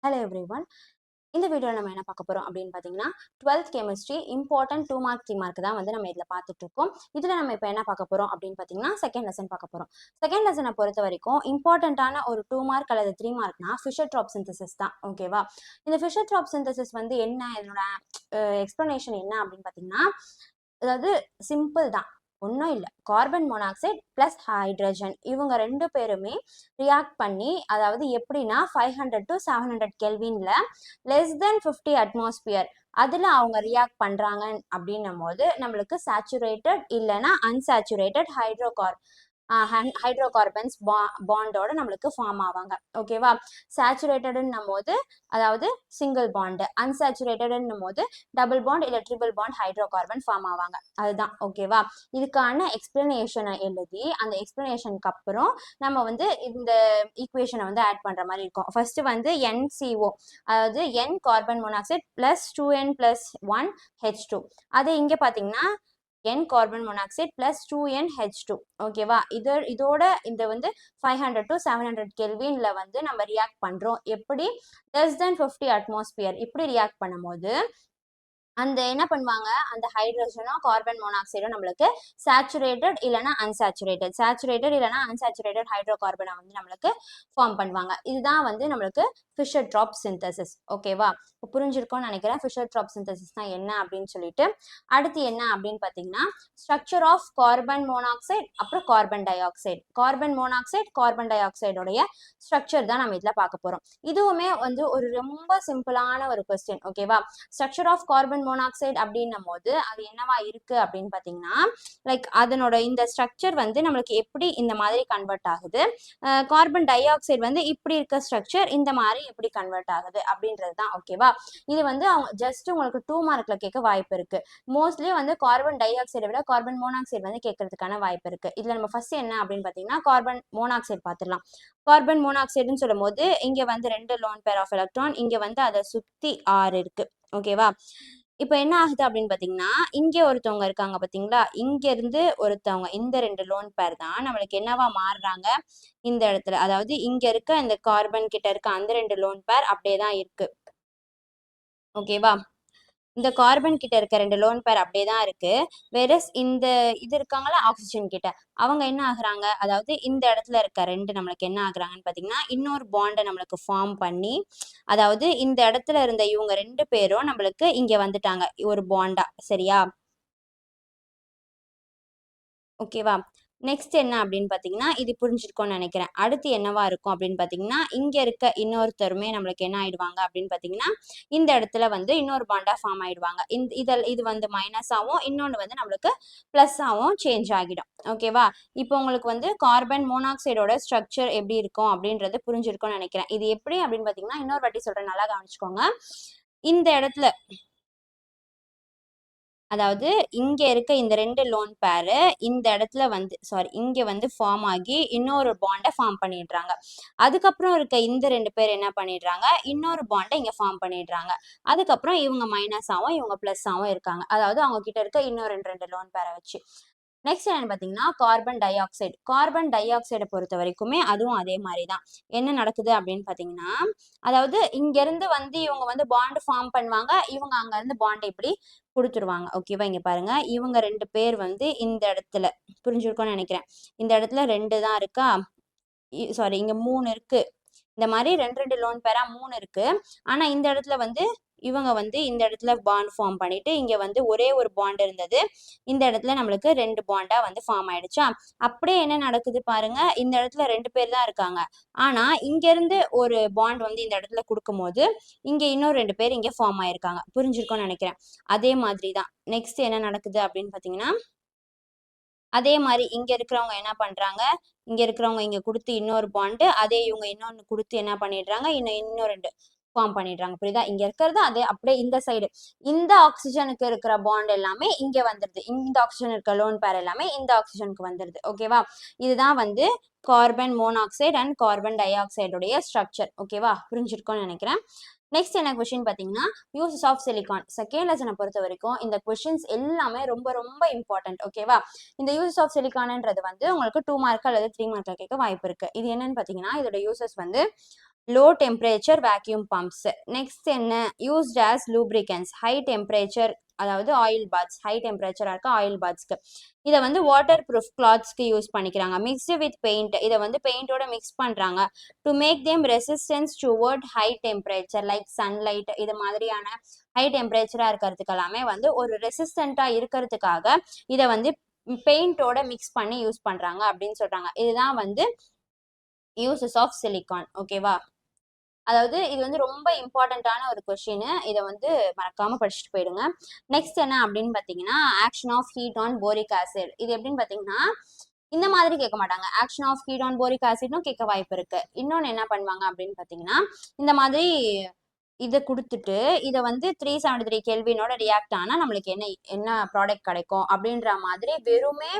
Hello everyone. இந்த வீடியோவில் நம்ம என்ன பார்க்க போகிறோம் அப்படின்னு பார்த்தீங்கன்னா 12th chemistry important 2 mark 3 mark தான் வந்து நம்ம இதில் பார்த்துட்டு இருக்கோம். இதில் நம்ம இப்போ என்ன பார்க்க போகிறோம் அப்படின்னு பார்த்தீங்கன்னா செகண்ட் லெசன் பார்க்க போகிறோம். செகண்ட் லெசனை பொறுத்த வரைக்கும் இம்பார்ட்டண்ட்டான ஒரு 2 மார்க் அல்லது 3 மார்க்னா ஃபிஷர் ட்ராப் சிந்தசிஸ் தான். ஓகேவா? இந்த ஃபிஷர் ட்ராப் சிந்தசிஸ் வந்து என்ன, இதனோட எக்ஸ்பிளனேஷன் என்ன அப்படின்னு பார்த்தீங்கன்னா, அதாவது சிம்பிள் தான், ஒன்றும் இல்லை. கார்பன் மோனாக்சைடு ப்ளஸ் ஹைட்ரஜன் இவங்க ரெண்டு பேருமே ரியாக்ட் பண்ணி, அதாவது எப்படின்னா 500 to 700 கெல்வின்ல லெஸ் தென் 50 அட்மாஸ்பியர் அதில் அவங்க ரியாக்ட் பண்ணுறாங்க அப்படின்னும் போது நம்மளுக்கு சேச்சுரேட்டட் இல்லைன்னா அன்சேச்சுரேட்டட் ஹைட்ரோகார்பன்ஸ் பாண்டோட நம்மளுக்கு ஃபார்ம் ஆவாங்க. ஓகேவா? சேச்சுரேட்டடுன்னும் போது அதாவது சிங்கிள் பாண்டு, அன்சேச்சுரேட்டடுன்னும் போது டபுள் பாண்ட் இல்லை ட்ரிபிள் பாண்ட் ஹைட்ரோகார்பன் ஃபார்ம் ஆவாங்க. அதுதான். ஓகேவா? இதுக்கான எக்ஸ்பிளனேஷனை எழுதி அந்த எக்ஸ்பிளனேஷனுக்கு அப்புறம் நம்ம வந்து இந்த ஈக்குவேஷனை வந்து ஆட் பண்ணுற மாதிரி இருக்கும். ஃபர்ஸ்ட் வந்து NCO, அதாவது N carbon monoxide plus 2N + 1 H2. அது இங்கே பார்த்தீங்கன்னா N carbon monoxide plus 2NH2. ஓகேவா? இதோட இந்த வந்து 500 to 700 கெல்வின்ல வந்து நம்ம ரியாக்ட் பண்றோம். எப்படி? லெஸ் தென் 50 அட்மாஸ்பியர் இப்படி ரியாக்ட் பண்ணும்போது அந்த என்ன பண்ணுவாங்க, அந்த ஹைட்ரஜனும் கார்பன் மோனாக்சைடும் நம்மளுக்கு சேச்சுரேட்டட் இல்லைன்னா அன்சேச்சுரேட்டட் ஹைட்ரோகார்பனை வந்து நம்மளுக்கு ஃபார்ம் பண்ணுவாங்க. இதுதான் வந்து நம்மளுக்கு ஃபிஷர் ட்ராப் சிந்தசிஸ். ஓகேவா? இப்போ புரிஞ்சிருக்கும்னு நினைக்கிறேன் ஃபிஷர் ட்ராப் சிந்தசிஸ் தான் என்ன அப்படின்னு சொல்லிட்டு. அடுத்து என்ன அப்படின்னு பார்த்தீங்கன்னா ஸ்ட்ரக்சர் ஆஃப் கார்பன் மோனாக்சைடு அப்புறம் கார்பன் டை ஆக்சைடோடைய ஸ்ட்ரக்சர் தான் நம்ம இதில் பார்க்க போறோம். இதுவுமே வந்து ஒரு ரொம்ப சிம்பிளான ஒரு கொஸ்டின். ஓகேவா? ஸ்ட்ரக்சர் ஆஃப் கார்பன் மோனாக்சைடு அப்படின்னும் போது அது என்னவா இருக்கு அப்படின்னு பார்த்தீங்கன்னா, லைக் அதனோட இந்த ஸ்ட்ரக்சர் வந்து நம்மளுக்கு எப்படி இந்த மாதிரி கன்வெர்ட் ஆகுது, கார்பன் டை ஆக்சைடு வந்து இப்படி இருக்க ஸ்ட்ரக்சர் இந்த மாதிரி எப்படி கன்வெர்ட் ஆகுது அப்படின்றது தான். ஓகேவா? இது வந்து அவங்க ஜஸ்ட் உங்களுக்கு 2 மார்க்ல கேட்க வாய்ப்பு இருக்கு. மோஸ்ட்லி வந்து கார்பன் டை ஆக்சைடை விட கார்பன் மோனாக்சைடு வந்து கேட்கறதுக்கான வாய்ப்பு இருக்கு. இதுல நம்ம ஃபர்ஸ்ட் என்ன அப்படின்னு பார்த்தீங்கன்னா கார்பன் மோனாக்சைடு பார்த்துடலாம். கார்பன் மோனாக்சைடுன்னு சொல்லும் போது இங்க வந்து 2 லோன் பேர் ஆஃப் எலக்ட்ரான், இங்க வந்து அதை சுத்தி 6 இருக்கு. ஓகேவா? இப்போ என்ன ஆகுது அப்படின்னு பார்த்தீங்கன்னா, இங்க ஒருத்தவங்க இருக்காங்க பார்த்தீங்களா, இங்க இருந்து ஒருத்தவங்க, இந்த 2 லோன் பேர் தான் நம்மளுக்கு என்னவா மாறுறாங்க இந்த இடத்துல. அதாவது இங்க இருக்க இந்த கார்பன் கிட்ட இருக்க அந்த 2 லோன் பேர் அப்படியே தான் இருக்கு. ஓகேவா? இந்த கார்பன் கிட்ட இருக்க 2 லோன் பேர் அப்படியே தான் இருக்கு. வேறஸ் இந்த இது இருக்காங்களா ஆக்சிஜன் கிட்ட, அவங்க என்ன ஆகுறாங்க, அதாவது இந்த இடத்துல இருக்க 2 நம்மளுக்கு என்ன ஆகுறாங்கன்னு பார்த்தீங்கன்னா இன்னொரு பாண்டை நம்மளுக்கு ஃபார்ம் பண்ணி, அதாவது இந்த இடத்துல இருந்த இவங்க 2 பேரும் நம்மளுக்கு இங்க வந்துட்டாங்க ஒரு பாண்டா. சரியா? ஓகேவா? நெக்ஸ்ட் என்ன அப்படின்னு பார்த்தீங்கன்னா இது புரிஞ்சிருக்கும்னு நினைக்கிறேன். அடுத்து என்னவா இருக்கும் அப்படின்னு பார்த்தீங்கன்னா இங்க இருக்க இன்னொருத்தருமே நம்மளுக்கு என்ன ஆயிடுவாங்க அப்படின்னு பார்த்தீங்கன்னா இந்த இடத்துல வந்து இன்னொரு பாண்டா ஃபார்ம் ஆயிடுவாங்க. இது வந்து மைனஸ் ஆகும், இன்னொன்று வந்து நம்மளுக்கு பிளஸ் ஆகும், சேஞ்ச் ஆகிடும். ஓகேவா? இப்போ உங்களுக்கு வந்து கார்பன் மோனாக்சைடோட ஸ்ட்ரக்சர் எப்படி இருக்கும் அப்படின்றது புரிஞ்சிருக்கும்னு நினைக்கிறேன். இது எப்படி அப்படின்னு பார்த்தீங்கன்னா இன்னொரு வாட்டி சொல்றேன், நல்லா கவனிச்சுக்கோங்க. இந்த இடத்துல அதாவது இங்க இருக்க இந்த 2 லோன் பேரு இந்த இடத்துல வந்து இங்க வந்து ஃபார்ம் ஆகி இன்னொரு பாண்டை ஃபார்ம் பண்ணிடுறாங்க. அதுக்கப்புறம் இருக்க இந்த 2 பேர் என்ன பண்ணிடுறாங்க, இன்னொரு பாண்டை இங்க ஃபார்ம் பண்ணிடுறாங்க. அதுக்கப்புறம் இவங்க மைனஸ் ஆகும், இவங்க பிளஸ் ஆகும் இருக்காங்க. அதாவது அவங்க கிட்ட இருக்க இன்னொரு 2 லோன் பேரை வச்சு. நெக்ஸ்ட் என்னன்னு பார்த்தீங்கன்னா கார்பன் டை ஆக்சைடை பொறுத்த வரைக்குமே அதுவும் அதே மாதிரி தான். என்ன நடக்குது அப்படின்னு பார்த்தீங்கன்னா, அதாவது இங்கேருந்து வந்து இவங்க வந்து பாண்ட் ஃபார்ம் பண்ணுவாங்க, இவங்க அங்கேருந்து பாண்ட் இப்படி கொடுத்துருவாங்க. ஓகேவா? இங்கே பாருங்க, இவங்க 2 பேர் வந்து இந்த இடத்துல புரிஞ்சிருக்கும்னு நினைக்கிறேன். இந்த இடத்துல 2 தான் இருக்கா, இங்க 3 இருக்கு. இந்த மாதிரி 2 லோன் பேரா 3 இருக்கு. ஆனா இந்த இடத்துல வந்து இவங்க வந்து இந்த இடத்துல பாண்ட் ஃபார்ம் பண்ணிட்டு இங்க வந்து ஒரே ஒரு பாண்ட் இருந்தது, இந்த இடத்துல நம்மளுக்கு 2 பாண்டா வந்து ஃபார்ம் ஆயிடுச்சா. அப்படியே என்ன நடக்குது பாருங்க, இந்த இடத்துல 2 பேர் தான் இருக்காங்க. ஆனா இங்க இருந்து ஒரு பாண்ட் வந்து இந்த இடத்துல கொடுக்கும்போது இங்க இன்னும் 2 பேர் இங்க ஃபார்ம் ஆயிருக்காங்க. புரிஞ்சிருக்கும்னு நினைக்கிறேன். அதே மாதிரி தான் நெக்ஸ்ட் என்ன நடக்குது அப்படின்னு பாத்தீங்கன்னா, அதே மாதிரி இங்க இருக்கிறவங்க என்ன பண்றாங்க, இங்க இருக்கிறவங்க இங்க கொடுத்து இன்னொரு பாண்டு, அதே இவங்க இன்னொன்னு கொடுத்து என்ன பண்ணிடுறாங்க, இன்னும் 2 ஃபார்ம் பண்ணிடுறாங்க. புரியுதா? இங்க இருக்கிறது அதே அப்படியே இந்த சைடு இந்த ஆக்சிஜனுக்கு இருக்கிற பாண்ட் எல்லாமே இங்க வந்துருது, இந்த ஆக்சிஜன் இருக்க லோன் பேர் எல்லாமே இந்த ஆக்சிஜனுக்கு வந்துருது. ஓகேவா? இதுதான் வந்து கார்பன் மோனாக்சைடு அண்ட் கார்பன் டை ஆக்சைடுடைய ஸ்ட்ரக்சர். ஓகேவா? புரிஞ்சிருக்கும்னு நினைக்கிறேன். நெக்ஸ்ட் என்ன கொஸ்டின் பார்த்தீங்கன்னா யூசஸ் ஆஃப் சிலிகான். செகண்ட் லெசனை பொறுத்த வரைக்கும் இந்த கொஸ்டின்ஸ் எல்லாமே ரொம்ப ரொம்ப இம்பார்ட்டன்ட். ஓகேவா? இந்த யூசஸ் ஆஃப் சிலிகான்ன்றது வந்து உங்களுக்கு 2 மார்க் அல்லது 3 மார்க்ல கேட்க வாய்ப்பு இருக்கு. இது என்னன்னு பார்த்தீங்கன்னா இதோட யூசஸ் வந்து low temperature vacuum pumps. Next என்ன, used as lubricants high temperature, அதாவது ஆயில் பாத்ஸ், ஹை டெம்பரேச்சராக இருக்க ஆயில் பாத்ஸ்க்கு. இதை வந்து வாட்டர் ப்ரூஃப் கிளாத்ஸ்க்கு யூஸ் பண்ணிக்கிறாங்க. மிக்ஸ்டு வித் பெயிண்ட், இதை வந்து பெயிண்டோட மிக்ஸ் பண்ணுறாங்க to make them resistance toward high temperature like sunlight. இது மாதிரியான ஹை டெம்பரேச்சராக இருக்கிறதுக்கு எல்லாமே வந்து ஒரு ரெசிஸ்டண்ட்டாக இருக்கிறதுக்காக இதை வந்து பெயிண்டோட மிக்ஸ் பண்ணி யூஸ் பண்ணுறாங்க அப்படின்னு சொல்கிறாங்க. இதுதான் வந்து யூசஸ் ஆஃப் சிலிகான். ஓகேவா, அதாவது இது வந்து ரொம்ப இம்பார்ட்டண்ட்டான ஒரு கொஸ்டின், இதை வந்து மறக்காம படிச்சுட்டு போயிடுங்க. நெக்ஸ்ட் என்ன அப்படின்னு பார்த்தீங்கன்னா, action of heat on boric acid. இது எப்படின்னு பார்த்தீங்கன்னா, இந்த மாதிரி கேட்க மாட்டாங்க. Action of heat on boric ஆசிட்னும் கேட்க வாய்ப்பு இருக்கு. இன்னொன்று என்ன பண்ணுவாங்க அப்படின்னு பார்த்தீங்கன்னா, இந்த மாதிரி இதை கொடுத்துட்டு இதை வந்து 373 கெல்வினோட ரியாக்ட் ஆனால் நம்மளுக்கு என்ன என்ன ப்ராடக்ட் கிடைக்கும் அப்படின்ற மாதிரி வெறுமே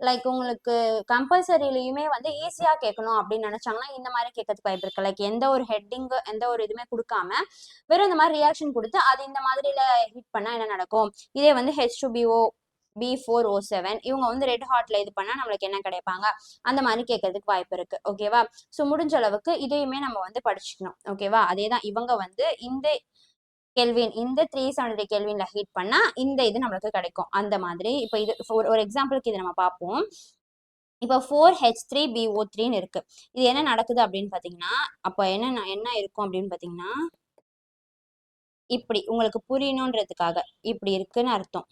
லைக் உங்களுக்கு கம்பல்சரிலையுமே வந்து ஈஸியாக கேட்கணும் அப்படின்னு நினச்சாங்கன்னா இந்த மாதிரி கேட்கறதுக்கு வாய்ப்பு இருக்கு. லைக் எந்த ஒரு ஹெட்டிங்கு எந்த ஒரு இதுவுமே கொடுக்காம வெறும் இந்த மாதிரி ரியாக்ஷன் கொடுத்து அது இந்த மாதிரில ஹிட் பண்ணால் என்ன நடக்கும், இதே வந்து H2BO B4O7 இவங்க வந்து ரெட் ஹாட்ல இது பண்ணா நம்மளுக்கு என்ன கிடைப்பாங்க, அந்த மாதிரி கேட்கறதுக்கு வாய்ப்பு இருக்கு. ஓகேவா, ஸோ முடிஞ்ச அளவுக்கு இதையுமே நம்ம வந்து படிச்சுக்கணும். ஓகேவா, அதே தான் இவங்க வந்து இந்த கெல்வின் இந்த 373 கெல்வின்ல ஹீட் பண்ணா இந்த இது நம்மளுக்கு கிடைக்கும். அந்த மாதிரி இப்போ இது ஒரு எக்ஸாம்பிளுக்கு இது நம்ம பார்ப்போம். இப்போ 4H3BO3ன்னு இருக்கு. இது என்ன நடக்குது அப்படின்னு பார்த்தீங்கன்னா, அப்போ என்ன இருக்கும் அப்படின்னு பார்த்தீங்கன்னா, இப்படி உங்களுக்கு புரியணுன்றதுக்காக இப்படி இருக்குன்னு அர்த்தம்.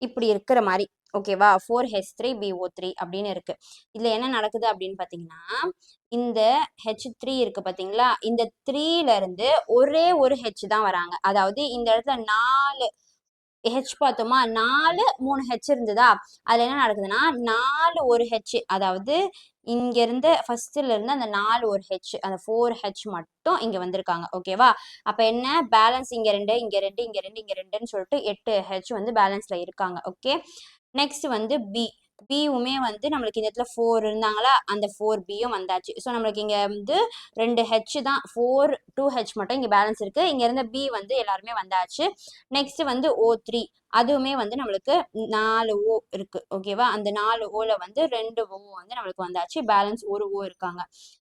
இப்படி இருக்கிற மாதிரி. ஓகேவா, 4H3BO3 அப்படின்னு இருக்கு. இதுல என்ன நடக்குது அப்படின்னு பாத்தீங்கன்னா, இந்த H3 இருக்கு பாத்தீங்களா, இந்த 3ல இருந்து ஒரே ஒரு H தான் வராங்க. அதாவது இந்த இடத்துல 4 ஹெச் பார்த்தோமா, 4 3 ஹெச் இருந்ததா, அதுல என்ன நடக்குதுன்னா 4 ஒரு ஹெச், அதாவது இங்க இருந்து ஃபர்ஸ்ட்ல இருந்து அந்த 4 ஒரு ஹெச், அந்த 4H மட்டும் இங்க வந்திருக்காங்க. ஓகேவா, அப்ப என்ன பேலன்ஸ் இங்க 2 இங்க 2 இங்க 2 இங்க 2ன்னு சொல்லிட்டு 8H வந்து பேலன்ஸ்ல இருக்காங்க. ஓகே, நெக்ஸ்ட் வந்து பியுமே வந்து நம்மளுக்கு இந்த இடத்துல 4 இருந்தாங்களா, அந்த 4Bயும் வந்தாச்சு. ஸோ நம்மளுக்கு இங்க வந்து 2H தான், 2H மட்டும் இங்க பேலன்ஸ் இருக்கு. இங்க இருந்த பி வந்து எல்லாருமே வந்தாச்சு. நெக்ஸ்ட் வந்து O3, அதுவுமே வந்து நம்மளுக்கு 4O இருக்கு. ஓகேவா, அந்த 4Oல வந்து 2O வந்து நம்மளுக்கு வந்தாச்சு. பேலன்ஸ் ஒரு O இருக்காங்க.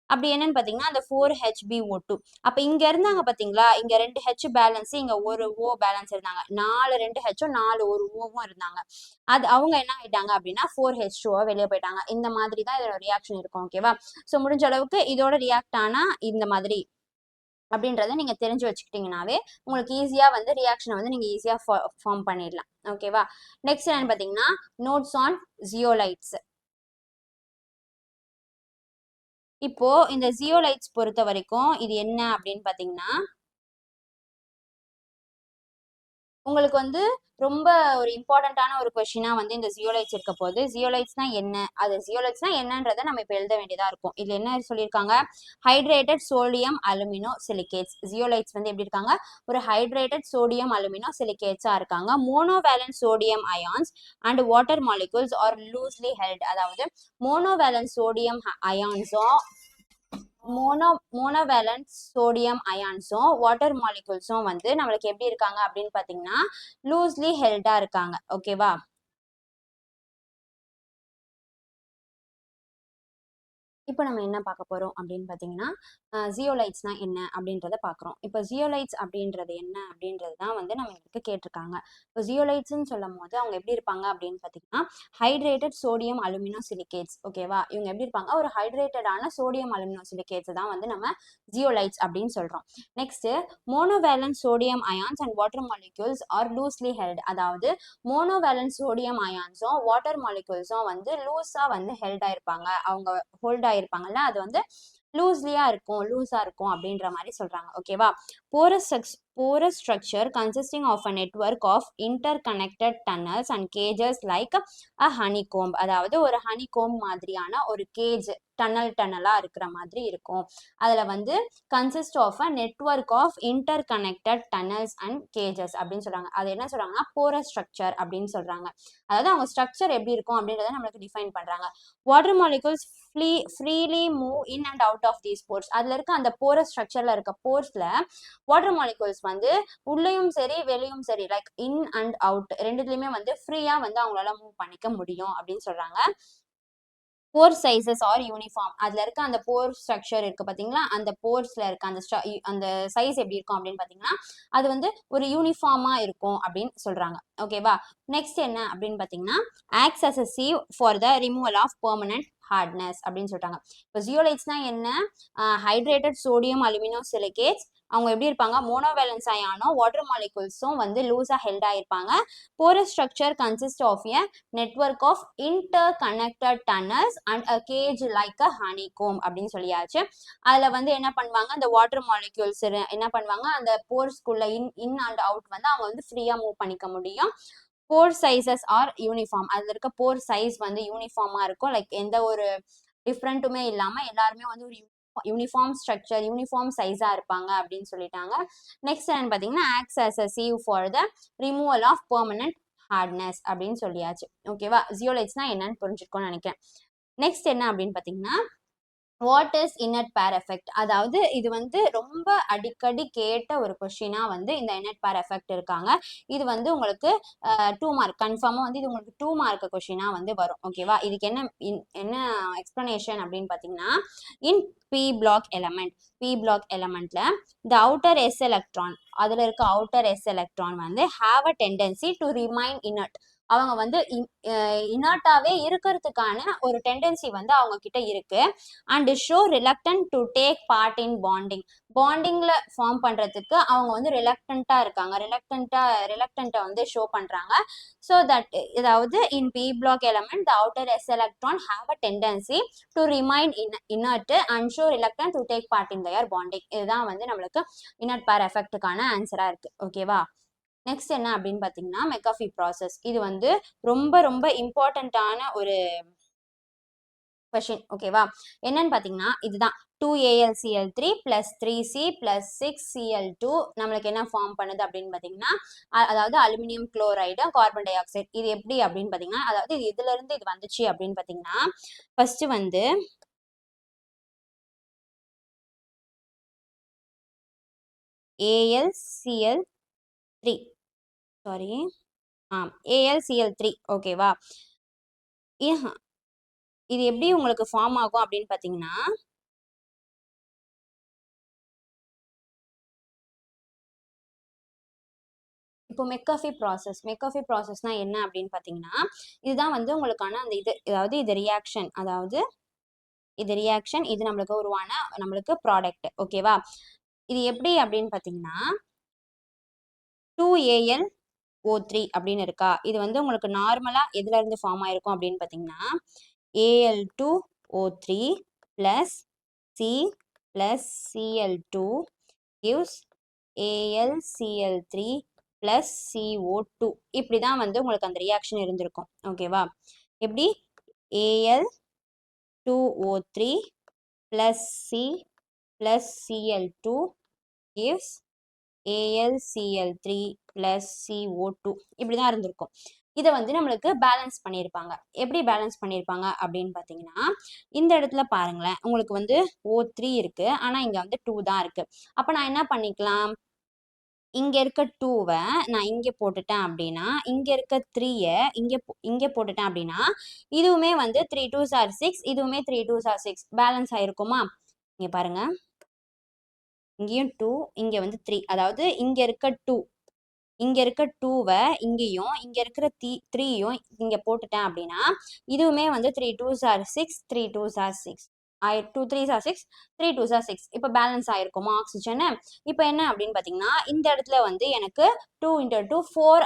அப்படி என்னன்னு பாத்தீங்கன்னா அந்த 4HbO2. அப்ப இங்க இருந்தாங்க பாத்தீங்களா, இங்க 2H பேலன்ஸ், இங்க ஒரு O பேலன்ஸ் இருந்தாங்க. 4 2Hம் 4 ஒரு Oவும் இருந்தாங்க. அது அவங்க என்ன ஆயிட்டாங்க அப்படின்னா 4H2 வெளியே போயிட்டாங்க. இந்த மாதிரி தான் இதோட ரியாக்ஷன் இருக்கும். ஓகேவா, ஸோ முடிஞ்ச அளவுக்கு இதோட ரியாக்ட் ஆனா இந்த மாதிரி அப்படின்றத நீங்க தெரிஞ்சு வச்சுக்கிட்டீங்கன்னாவே உங்களுக்கு ஈஸியா வந்து ரியாக்ஷனை வந்து நீங்க ஈஸியா ஃபார்ம் பண்ணிடலாம். ஓகேவா, நெக்ஸ்ட் என்னன்னு பாத்தீங்கன்னா நோட்ஸ் ஆன் ஜியோலைட்ஸ். இப்போ இந்த ஜியோலைட்ஸ் பொறுத்த வரைக்கும் இது என்ன அப்படின்னு பாத்தீங்கன்னா, உங்களுக்கு வந்து ரொம்ப ஒரு இம்பார்ட்டண்ட்டான ஒரு கொஸ்டினா வந்து இந்த ஜியோலைட்ஸ் இருக்க போது. ஜியோலைட்ஸ்னா என்ன, அது ஜியோலைட்ஸ்னா என்னன்றதை நம்ம இப்போ எழுத வேண்டியதா இருக்கும். இதுல என்ன சொல்லியிருக்காங்க, hydrated sodium alumino silicates. Zeolites வந்து எப்படி இருக்காங்க, ஒரு ஹைட்ரேட்டட் சோடியம் அலுமினோ சிலிகேட்ஸா இருக்காங்க. Monovalent sodium ions and water molecules are loosely held. அதாவது மோனோவேலன்ட் சோடியம் அயான்ஸும் மோனோவேலன்ட் சோடியம் அயான்ஸும் வாட்டர் மாலிகூல்ஸும் வந்து நம்மளுக்கு எப்படி இருக்காங்க அப்படின்னு பாத்தீங்கன்னா லூஸ்லி ஹெல்டா இருக்காங்க. ஓகேவா, இப்போ நம்ம என்ன பார்க்க போறோம் அப்படின்னு பார்த்தீங்கன்னா, ஜியோலைட்ஸ்னா என்ன அப்படின்றத பார்க்குறோம். இப்போ ஜியோலைட்ஸ் அப்படின்றது என்ன அப்படின்றது தான் வந்து நம்ம எனக்கு கேட்டிருக்காங்க. இப்போ ஜியோலைட்ஸ்ன்னு சொல்லும் போது அவங்க எப்படி இருப்பாங்க அப்படின்னு பார்த்தீங்கன்னா, ஹைட்ரேட்டட் சோடியம் அலுமினோ சிலிகேட்ஸ். ஓகேவா, இவங்க எப்படி இருப்பாங்க, ஒரு ஹைட்ரேட்டடான சோடியம் அலுமினோ சிலிகேட்ஸ் தான் வந்து நம்ம ஜியோலைட்ஸ் அப்படின்னு சொல்றோம். Next monovalent sodium ions and water molecules are loosely held. அதாவது மோனோவேலன்ட் சோடியம் அயான்ஸும் வாட்டர் மாலிகூல்ஸும் வந்து லூஸா வந்து ஹெல்ட் ஆயிருப்பாங்க, அவங்க ஹோல்ட் ஆயிருப்பாங்கல்ல, அது வந்து லூஸ்லியா இருக்கும், லூஸா இருக்கும் அப்படின்ற மாதிரி சொல்றாங்க. ஓகேவா, porous structure consisting of a network of interconnected tunnels and cages like a honeycomb. அதாவது ஒரு honeycomb மாதிரியான ஒரு கேஜ் டன்னலா இருக்கிற மாதிரி இருக்கும். அதுல வந்து consist of a network of interconnected tunnels and cages அப்படின்னு சொல்றாங்க. அது என்ன சொல்றாங்கன்னா போரஸ் ஸ்ட்ரக்சர் அப்படின்னு சொல்றாங்க. அதாவது அவங்க ஸ்ட்ரக்சர் எப்படி இருக்கும் அப்படின்றத நம்மளுக்கு டிஃபைன் பண்றாங்க. Water molecules freely move in and out of these pores. அதுல இருக்க அந்த போரஸ் ஸ்ட்ரக்சர்ல இருக்க போர்ஸ்ல வாட்டர் மாலிகூல்ஸ் வந்து உள்ளேயும் சரி வெளியும் சரி லைக் இன் அண்ட் அவுட் ரெண்டுத்துலயுமே வந்து ஃப்ரீயா வந்து அவங்களால மூவ் பண்ணிக்க முடியும் அப்படின்னு சொல்றாங்க. போர் சைஸஸ் ஆர் யூனிஃபார்ம் அதுல இருக்க அந்த போர் ஸ்ட்ரக்சர் இருக்கு பாத்தீங்களா, அந்த போர்ஸ்ல இருக்க அந்த சைஸ் எப்படி இருக்கும் அப்படின்னு பாத்தீங்கன்னா அது வந்து ஒரு யூனிஃபார்மா இருக்கும் அப்படின்னு சொல்றாங்க. ஓகேவா. நெக்ஸ்ட் என்ன அப்படின்னு பாத்தீங்கன்னா acts as a sieve for the removal of permanent hardness அப்படின்னு சொல்றாங்க. இப்போ ஜியோலைட்ஸ்னா என்ன, ஹைட்ரேட்டட் சோடியம் அலுமினோ சிலிகேட்ஸ் அவங்க எப்படி இருப்பாங்க, மோனோவேலன்ஸ் அயானும் வாட்டர் மாலிகுல்ஸும் வந்து லூஸா ஹெல்ட் ஆயிருப்பாங்க. Porous structure consist of a network of interconnected tunnels and a cage like a honeycomb அப்படின்னு சொல்லியாச்சு. அதுல வந்து என்ன பண்ணுவாங்க, அந்த வாட்டர் மாலிக்யூல்ஸ் என்ன பண்ணுவாங்க, அந்த போர்ஸ்குள்ள இன் அண்ட் அவுட் வந்து அவங்க வந்து ஃப்ரீயா மூவ் பண்ணிக்க முடியும். போர் சைசஸ் ஆர் யூனிஃபார்ம் அதுல இருக்க போர் சைஸ் வந்து யூனிஃபார்மா இருக்கும். லைக் எந்த ஒரு டிஃப்ரெண்ட்டுமே இல்லாம எல்லாருமே வந்து ஒரு யூனிஃபார்ம் ஸ்ட்ரக்சர் யூனிஃபார்ம் சைஸா இருப்பாங்க அப்படின்னு சொல்லிட்டாங்க. நெக்ஸ்ட் என்னன்னு பாத்தீங்கன்னா acts as a sieve for the removal of permanent hardness அப்படின்னு சொல்லியாச்சு. ஓகேவா. ஜியோலைட்ஸ்னா என்னன்னு புரிஞ்சுக்கோன்னு நினைக்கிறேன். நெக்ஸ்ட் என்ன அப்படின்னு பாத்தீங்கன்னா வாட் இஸ் இன்னட் பேர் எஃபெக்ட், அதாவது இது வந்து ரொம்ப அடிக்கடி கேட்ட ஒரு கொஸ்டினா வந்து இந்த இன்னட் பேர் எஃபெக்ட் இருக்காங்க. இது வந்து உங்களுக்கு 2 மார்க் கன்ஃபார்மா வந்து இது உங்களுக்கு 2 மார்க் கொஸ்டினா வந்து வரும். ஓகேவா. இதுக்கு என்ன எக்ஸ்பிளனேஷன் அப்படின்னு பாத்தீங்கன்னா in p block element, p block எலமெண்ட்ல த அவுட்டர் எஸ் எலக்ட்ரான் அதுல இருக்க அவுட்டர் எஸ் எலக்ட்ரான் வந்து have a tendency to remain inert, அவங்க வந்து இனர்ட்டாவே இருக்கிறதுக்கான ஒரு டெண்டன்சி வந்து அவங்க கிட்ட இருக்கு. And show reluctant to take part in பாண்டிங்ல ஃபார்ம் பண்றதுக்கு அவங்க வந்து ரிலக்டண்டா இருக்காங்க. ரிலக்டண்டா வந்து ஷோ பண்றாங்க. ஸோ தட் அதாவது in p block element the outer s electron have a tendency to remain inert and show reluctant to take part in their bonding. இதுதான் வந்து நம்மளுக்கு இன்னர்ட் பேர் எஃபெக்ட்டுக்கான ஆன்சரா இருக்கு. ஓகேவா. நெக்ஸ்ட் என்ன அப்படின்னு பாத்தீங்கன்னா மெக்காஃபி ப்ராசஸ். இது வந்து ரொம்ப ரொம்ப இம்பார்ட்டன்டான ஒரு கொஷின். ஓகேவா. என்னன்னு பாத்தீங்கன்னா இதுதான் 2AlCl3 plus 3C plus 6Cl2 நம்மளுக்கு என்ன ஃபார்ம் பண்ணுது அப்படின்னு பாத்தீங்கன்னா அதாவது aluminium chloride carbon di oxide. இது எப்படி அப்படின்னு பாத்தீங்கன்னா அதாவது இது இதுல இருந்து இது வந்துச்சு அப்படின்னு பாத்தீங்கன்னா ஃபர்ஸ்ட் வந்து AlCl3 சாரி AlCl3. ஓகேவா. இது எப்படி உங்களுக்கு ஃபார்ம் ஆகும் அப்படின்னு பாத்தீங்கன்னா இப்போ மெக்காஃபி ப்ராசஸ்னா என்ன அப்படின்னு பாத்தீங்கன்னா இதுதான் வந்து உங்களுக்கான அந்த இது அதாவது இது ரியாக்ஷன், அதாவது இது ரியாக்ஷன், இது நம்மளுக்கு உருவான நம்மளுக்கு ப்ராடக்ட். ஓகேவா. இது எப்படி அப்படின்னு பாத்தீங்கன்னா 2AlO3 அப்படின்னு இருக்கா, இது வந்து உங்களுக்கு நார்மலா எதுல இருந்து ஃபார்ம் ஆயிருக்கும் அப்படின்னு பாத்தீங்கன்னா Al2O3 plus C plus Cl2 gives AlCl3 plus CO2. இப்படிதான் வந்து உங்களுக்கு அந்த ரியாக்ஷன் இருந்திருக்கும். ஓகேவா. எப்படி Al2O3 plus C plus Cl2 gives AlCl3 plus CO2 இப்படிதான் இருந்திருக்கும். இதை வந்து நம்மளுக்கு பேலன்ஸ் பண்ணியிருப்பாங்க. எப்படி பேலன்ஸ் பண்ணியிருப்பாங்க அப்படின்னு பாத்தீங்கன்னா இந்த இடத்துல பாருங்களேன், உங்களுக்கு வந்து O3 இருக்கு ஆனா இங்க வந்து 2 தான் இருக்கு. அப்ப நான் என்ன பண்ணிக்கலாம், இங்க இருக்க 2வை நான் இங்க போட்டுட்டேன் அப்படின்னா இங்க இருக்க 3ய இங்க போட்டுட்டேன் அப்படின்னா இதுவுமே வந்து 3 2s are 6, இதுவுமே 3 2s are 6 பேலன்ஸ் ஆயிருக்குமா. இங்க பாருங்க, இங்கேயும் 2 இங்க வந்து 3, அதாவது இங்க இருக்க 2வை இங்கேயும் இங்க இருக்கிற 3யும் இங்க போட்டுட்டேன் அப்படின்னா இதுவுமே வந்து 3 2s are 6 3 2s are 6 2 3s are 6 3 2s are 6 இப்போ பேலன்ஸ் ஆயிருக்குமா ஆக்சிஜன். இப்போ என்ன அப்படின்னு பாத்தீங்கன்னா இந்த இடத்துல வந்து எனக்கு 2 × 2 4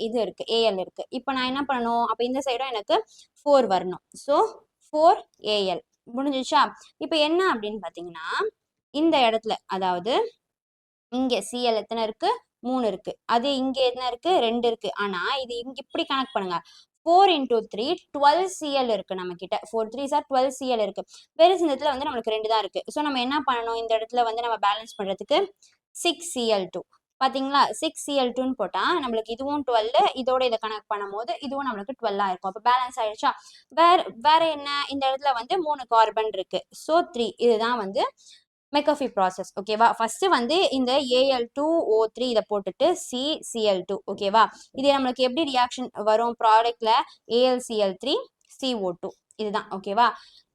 இது இருக்கு Al இருக்கு. இப்போ நான் என்ன பண்ணணும், அப்போ இந்த சைடும் எனக்கு 4 வரணும். ஸோ 4Al முடிஞ்சிச்சா. இப்போ என்ன அப்படின்னு பாத்தீங்கன்னா இந்த இடத்துல அதாவது இங்க Cl எத்தனை இருக்கு, 3 இருக்கு. அது இங்க என்ன இருக்கு, 2 இருக்கு. ஆனா இது இங்க இப்படி கனெக்ட் பண்ணுங்க 4 × 3 12Cl இருக்கு நம்ம கிட்ட. 4 3s are 12Cl இருக்கு. வெறும் இந்த இடத்துல வந்து நம்மளுக்கு 2 தான் இருக்கு. ஸோ நம்ம என்ன பண்ணணும், இந்த இடத்துல வந்து நம்ம பேலன்ஸ் பண்றதுக்கு 6Cl2 பாத்தீங்களா. 6Cl2ன்னு போட்டா நம்மளுக்கு இதுவும் 12, இதோட இதை கனெக்ட் பண்ணும் போது இதுவும் நம்மளுக்கு 12 இருக்கும். அப்ப பேலன்ஸ் ஆயிடுச்சா. வேற என்ன, இந்த இடத்துல வந்து 3 கார்பன் இருக்கு. ஸோ 3 இதுதான் வந்து மெக்கஃபி ப்ராசஸ் ஓகேவா. ஃபர்ஸ்ட் வந்து இந்த Al2O3 இதை போட்டுட்டு CCl2 ஓகேவா. இது நம்மளுக்கு எப்படி ரியாக்ஷன் வரும் ப்ராடக்ட்ல AlCl3CO2 இதுதான் ஓகேவா.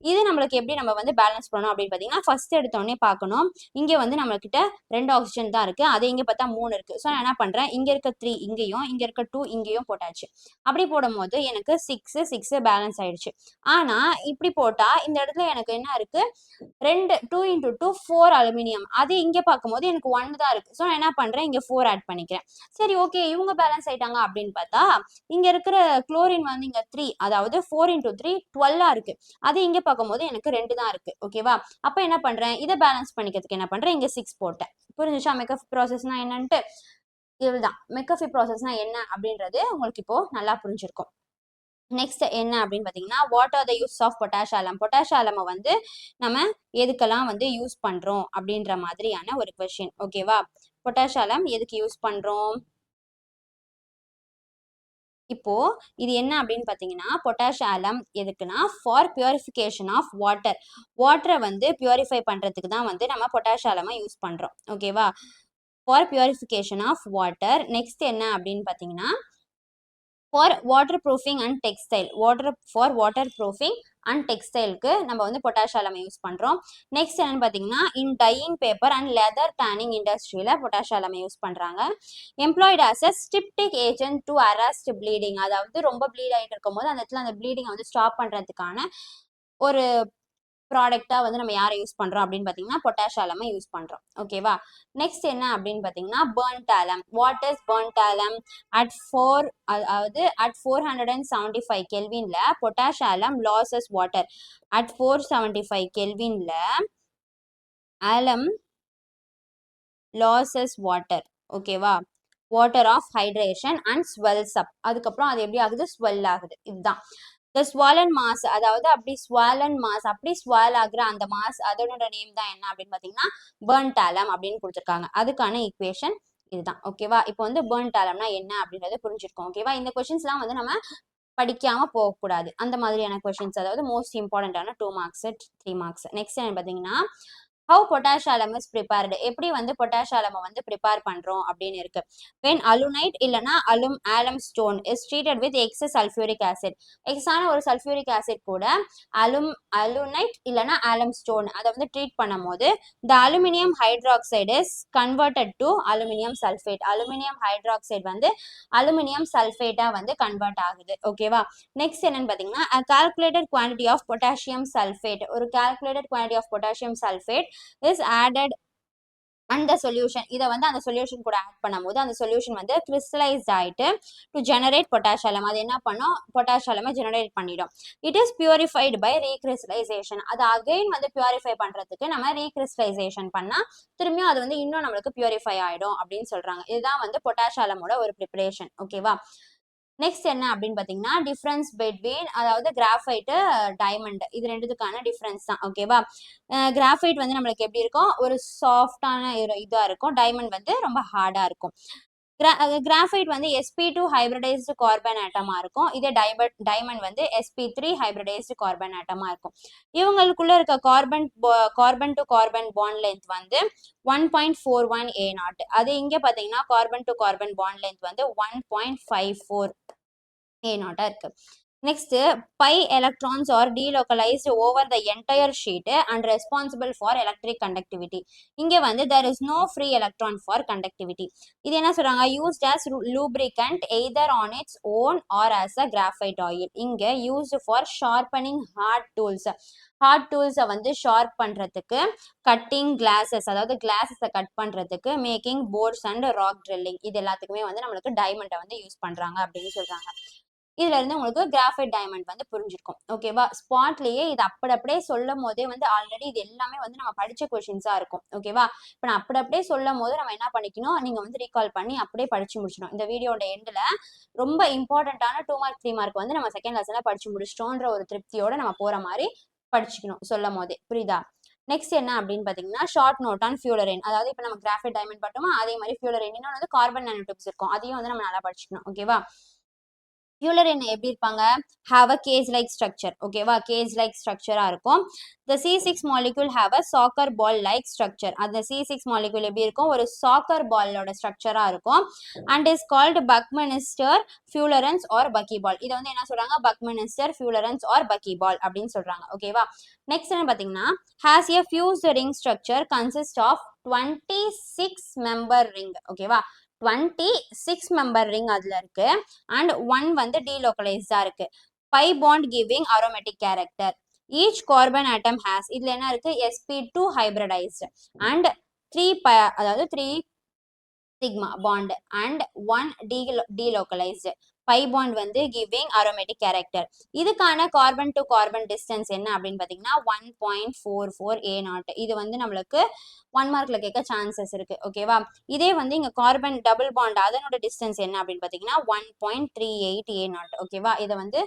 இது நம்மளுக்கு எப்படி நம்ம வந்து பேலன்ஸ் பண்ணணும் அப்படின்னு பார்த்தீங்கன்னா ஃபர்ஸ்ட் எடுத்தோடனே பார்க்கணும். இங்கே வந்து நம்மக்கிட்ட 2 ஆக்சிஜன் தான் இருக்கு, அதே இங்கே பார்த்தா 3 இருக்கு. ஸோ நான் என்ன பண்றேன், இங்க இருக்க 3 இங்கேயும் இங்க இருக்க 2 இங்கேயும் போட்டாச்சு. அப்படி போடும்போது எனக்கு 6 பேலன்ஸ் ஆயிடுச்சு. ஆனா இப்படி போட்டா இந்த இடத்துல எனக்கு என்ன இருக்கு, 2 into 2 4 அலுமினியம். அது இங்க பார்க்கும்போது எனக்கு 1 தான் இருக்கு. ஸோ நான் என்ன பண்றேன், இங்க 4 ஆட் பண்ணிக்கிறேன். சரி ஓகே இவங்க பேலன்ஸ் ஆயிட்டாங்க அப்படின்னு பார்த்தா இங்க இருக்கிற குளோரின் வந்து இங்க 3, அதாவது 4 into 3 12 இருக்கு. அது இங்க பார்க்கும்போது எனக்கு 2 தான் இருக்கு ஓகேவா. அப்ப என்ன பண்றேன், இதை பேலன்ஸ் பண்ணிக்கிறதுக்கு என்ன பண்றேன், இங்க 6 போட்டேன். புரிஞ்சுச்சா மெக்கஃபி ப்ராசஸ்னா என்னன்ட்டு. இதுதான் மெக்கஃபி ப்ராசஸ்னா என்ன அப்படின்றது உங்களுக்கு இப்போ நல்லா புரிஞ்சிருக்கும். நெக்ஸ்ட் என்ன அப்படின்னு பார்த்தீங்கன்னா what are the use of potash alum. Potash ஆலமை வந்து நம்ம எதுக்கெல்லாம் வந்து யூஸ் பண்றோம் அப்படின்ற மாதிரியான ஒரு கொஸ்டின் ஓகேவா. பொட்டாஷ் ஆலம் எதுக்கு யூஸ் பண்றோம், இப்போ இது என்ன அப்படின்னு பார்த்தீங்கன்னா பொட்டாஷ் ஆலம் எதுக்குன்னா ஃபார் பியூரிஃபிகேஷன் ஆஃப் வாட்டர். வாட்டரை வந்து பியூரிஃபை பண்றதுக்கு தான் வந்து நம்ம பொட்டாஷ் ஆலமை யூஸ் பண்றோம் ஓகேவா. For purification of water. Next என்ன அப்படின்னு பார்த்தீங்கன்னா for water proofing and textile. For water proofing and டெக்ஸ்டைலுக்கு நம்ம வந்து பொட்டாஷ் ஆலம் யூஸ் பண்றோம். நெக்ஸ்ட் என்னன்னு பார்த்தீங்கன்னா in dyeing paper and leather tanning இண்டஸ்ட்ரியில பொட்டாஷ் ஆலம் யூஸ் பண்றாங்க. Employed as a styptic agent to arrest bleeding. அதாவது ரொம்ப ப்ளீட் ஆகிட்டு இருக்கும் போது அந்த இடத்துல அந்த ப்ளீடிங்கை வந்து ஸ்டாப் பண்றதுக்கான ஒரு ப்ராடக்டா வந்து நம்ம யாரை யூஸ் பண்றோம் அப்படின்னு பார்த்தீங்கன்னா பொட்டாஷ் ஆலமை யூஸ் பண்றோம் ஓகேவா. நெக்ஸ்ட் என்ன அப்படின்னு பார்த்தீங்கன்னா burnt alum. What is burnt alum, at 4 அதாவது அட் 475 கெல்வின்ல potash alum losses water. At 475 கெல்வின்ல ஆலம் லாசஸ் வாட்டர் ஓகேவா. Water of hydration and swells up. அதுக்கப்புறம் அது எப்படி ஆகுது, ஸ்வெல் ஆகுது. இதுதான் the swollen mass. அதாவது அப்படி swollen mass, அப்படி swell ஆகுற அந்த மாஸ், அதோட நேம் தான் என்ன அப்படின்னு பார்த்தீங்கன்னா burnt alum அப்படின்னு கொடுத்துருக்காங்க. அதுக்கான ஈக்குவேஷன் இதுதான் ஓகேவா. இப்போ வந்து burnt alumனா என்ன அப்படின்றது புரிஞ்சிருக்கும் ஓகேவா. இந்த கொஸ்டின்ஸ்லாம் வந்து நம்ம படிக்காம போகக்கூடாது, அந்த மாதிரியான கொஸ்டின்ஸ், அதாவது மோஸ்ட் இம்பார்ட்டன்டான 2 மார்க்ஸ் 3 மார்க்ஸ். நெக்ஸ்ட் என்ன பார்த்தீங்கன்னா how potash Alam is prepared. எப்படி வந்து பொட்டாஷ் ஆலமை வந்து ப்ரிப்பேர் பண்றோம் அப்படின்னு இருக்கு. வென் அலுனைட் இல்லைன்னா alum stone is treated with excess sulphuric acid. எக்ஸான ஒரு சல்ஃபியூரிக் ஆசிட் கூட அலுனைட் இல்லைன்னா ஆலம் ஸ்டோன் அதை வந்து ட்ரீட் பண்ணும் போது the aluminium hydroxide is converted to aluminium sulphate. Aluminium hydroxide வந்து அலுமினியம் சல்ஃபேட்டா வந்து கன்வெர்ட் ஆகுது ஓகேவா. நெக்ஸ்ட் என்னன்னு பார்த்தீங்கன்னா calculated quantity of potassium sulphate. ஒரு calculated quantity of potassium sulphate is added and the solution. இதை வந்து அந்த சொல்யூஷன் கூட ஆட் பண்ணும்போது அந்த சொல்யூஷன் வந்து கிறிஸ்டலைஸ்ட் ஆயிட்டு டு ஜெனரேட் பொட்டாஷ் ஆலம். அது என்ன பண்ணும், பொட்டாஷ் ஆலமை ஜெனரேட் பண்ணிடும். It is purified by recrystallisation. அது அகைன் வந்து பியூரிஃபை பண்றதுக்கு நம்ம ரீகிறிஸ்டலைசேஷன் பண்ணா திரும்பியும் அது வந்து இன்னும் நம்மளுக்கு பியூரிஃபை ஆயிடும் அப்படின்னு சொல்றாங்க. இதுதான் வந்து பொட்டாஷ் ஆலமோட ஒரு ப்ரிப்பரேஷன் ஓகேவா. நெக்ஸ்ட் என்ன அப்படின்னு பார்த்தீங்கன்னா டிஃப்ரென்ஸ் பிட்வீன், அதாவது கிராஃபைட்டு டைமண்ட், இது ரெண்டுத்துக்கான டிஃப்ரென்ஸ் தான் ஓகேவா. கிராஃபைட் வந்து நம்மளுக்கு எப்படி இருக்கும், ஒரு சாஃப்டான இதாக இருக்கும். டைமண்ட் வந்து ரொம்ப ஹார்டாக இருக்கும். கிராஃபைட் வந்து sp2 ஹைபிரிடைஸ்டு கார்பன் ஆட்டமா இருக்கும். இதே டைமண்ட் வந்து sp3 ஹைபிரிடைஸ்டு கார்பன் ஆட்டமா இருக்கும். இவங்களுக்குள்ள இருக்க carbon to carbon bond length வந்து 1.41 A0. அது இங்க பாத்தீங்கன்னா carbon to carbon bond length வந்து 1.54 A0 இருக்கு. Next by electrons R delocalized over the entire sheet and responsible for electric conductivity. இங்க வந்து there is no free electron for conductivity. இது என்ன சொல்றாங்க, used as lubricant either on its own or as a graphite oil. இங்க used for sharpening hard tools. Hard டூல்ஸை வந்து sharp பண்ணுறதுக்கு, cutting glasses, அதாவது கிளாஸஸை கட் பண்ணுறதுக்கு, making boards and rock drilling, இது எல்லாத்துக்குமே வந்து நம்மளுக்கு டைமண்டை வந்து யூஸ் பண்ணுறாங்க அப்படின்னு சொல்கிறாங்க. இதுல இருந்து உங்களுக்கு கிராஃபைட் டைமண்ட் வந்து புரிஞ்சிருக்கும் ஓகேவா. ஸ்பாட்லயே இது அப்படியே சொல்லும் போதே வந்து ஆல்ரெடி இது எல்லாமே வந்து நம்ம படிச்ச கொஸ்டின்ஸா இருக்கும் ஓகேவா. இப்போ நான் அப்படியே சொல்லும் போது நம்ம என்ன பண்ணிக்கணும், நீங்க வந்து ரீகால் பண்ணி அப்படியே படிச்சு முடிச்சிடும். இந்த வீடியோட எண்ட்ல ரொம்ப இம்பார்ட்டன்டான 2 மார்க் 3 மார்க் வந்து நம்ம செகண்ட் லெசன்ல படிச்சு முடிச்சிட்டோன்ற ஒரு திருப்தியோட நம்ம போற மாதிரி படிச்சுக்கணும் சொல்லும் போதே, புரியுதா. நெக்ஸ்ட் என்ன அப்படின்னு பாத்தீங்கன்னா ஷார்ட் நோட் ஆன் ஃபியூலரின். அதாவது இப்போ நம்ம கிராஃபைட் டைமண்ட் பார்த்தோமா அதே மாதிரி ஃபியூலரின் இன்னொன்று வந்து கார்பன் நானோ டியூப்ஸ் இருக்கும், அதையும் வந்து நம்ம நல்லா படிச்சுக்கணும் ஓகேவா. ஃபியூலரின் எப்படி இருப்பாங்க? Have a cage like structure. ஓகேவா? கேஜ் லைக் ஸ்ட்ரக்சரா இருக்கும். the C6 molecule have a soccer ball like structure. அந்த C6 molecule எப்படி இருக்கும்? ஒரு சாக்கர் பாலோட ஸ்ட்ரக்சரா இருக்கும். and is called Buckminster fullerene or buckyball. இதை வந்து என்ன சொல்றாங்க? Buckminster fullerene or buckyball அப்படின்னு சொல்றாங்க. ஓகேவா? நெக்ஸ்ட் என்ன பார்த்தீங்கன்னா, has a fused ring structure consist of 26 member ring. ஓகேவா? 26 member ring அதுல இருக்கு. அண்ட் ஒன் வந்து டீலோக்கலைஸ்டா இருக்கு. Pi bond giving aromatic character. Each carbon atom has, இதுல என்ன இருக்கு? sp2 ஹைபிரிடைஸ்டு அண்ட் அதாவது 3 sigma bond and one delocalised. Pi bond வந்து கிவிங் அரோமேட்டிக் கேரக்டர். இதுக்கான கார்பன் டு கார்பன் டிஸ்டன்ஸ் என்ன அப்படின்னு பார்த்தீங்கன்னா 1.44 A0. இது வந்து நம்மளுக்கு 1 மார்க்ல கேட்க சான்சஸ் இருக்கு. ஓகேவா? இதே வந்து இங்க கார்பன் டபுள் பாண்ட் அதனோட டிஸ்டன்ஸ் என்ன அப்படின்னு பார்த்தீங்கன்னா 1.38 A0. ஓகேவா? இதை வந்து